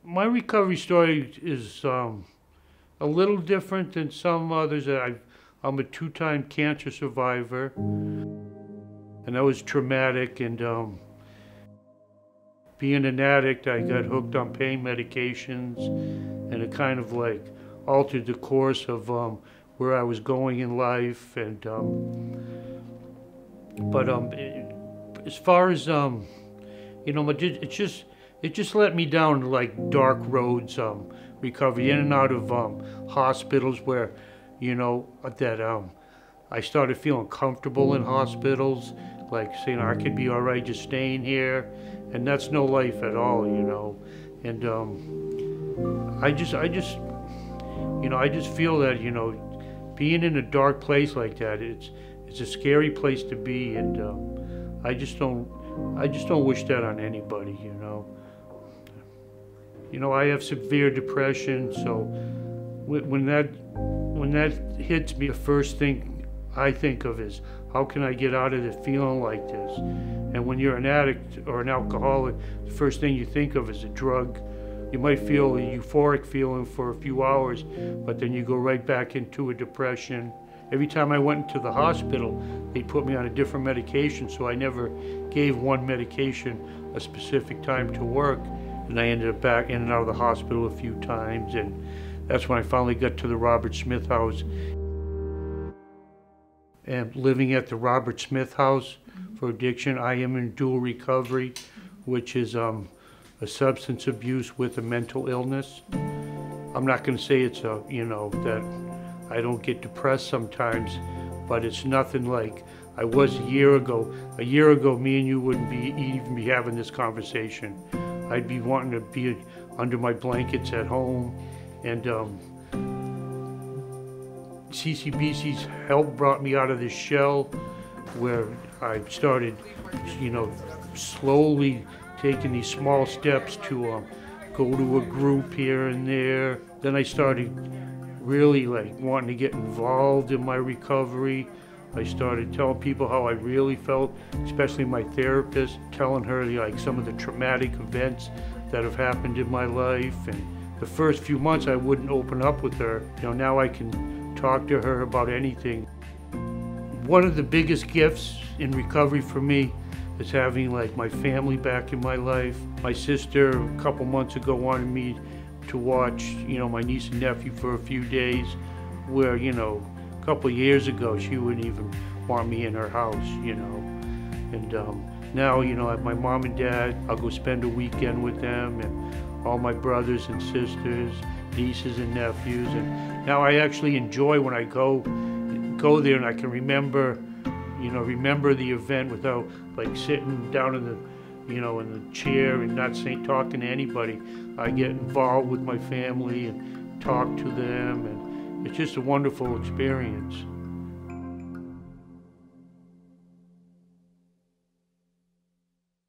My recovery story is a little different than some others. I'm a two-time cancer survivor, and that was traumatic. And being an addict, I got hooked on pain medications, and it kind of like altered the course of where I was going in life. And as far as it just let me down like dark roads. Recovery in and out of hospitals where, that I started feeling comfortable in hospitals, like saying I could be all right just staying here, and that's no life at all, And I just feel that being in a dark place like that, it's a scary place to be, and I just don't wish that on anybody, I have severe depression, so when that hits me, the first thing I think of is, how can I get out of it feeling like this? And when you're an addict or an alcoholic, the first thing you think of is a drug. You might feel a euphoric feeling for a few hours, but then you go right back into a depression. Every time I went into the hospital, they put me on a different medication, so I never gave one medication a specific time to work. And I ended up back in and out of the hospital a few times, and that's when I finally got to the Robert Smith House. And living at the Robert Smith House for addiction, I am in dual recovery, which is a substance abuse with a mental illness. I'm not going to say it's that I don't get depressed sometimes, but it's nothing like I was a year ago. A year ago, me and you wouldn't even be having this conversation. I'd be wanting to be under my blankets at home, and CCBC's help brought me out of this shell where I started, slowly taking these small steps to go to a group here and there. Then I started really wanting to get involved in my recovery. I started telling people how I really felt, especially my therapist, telling her some of the traumatic events that have happened in my life. And the first few months I wouldn't open up with her. Now I can talk to her about anything. One of the biggest gifts in recovery for me is having my family back in my life. My sister a couple months ago wanted me to watch, my niece and nephew for a few days, where, a couple of years ago she wouldn't even want me in her house, And now, my mom and dad, I'll go spend a weekend with them, and all my brothers and sisters, nieces and nephews. And now I actually enjoy when I go there, and I can remember the event without sitting down in the chair and not talking to anybody. I get involved with my family and talk to them, and it's just a wonderful experience.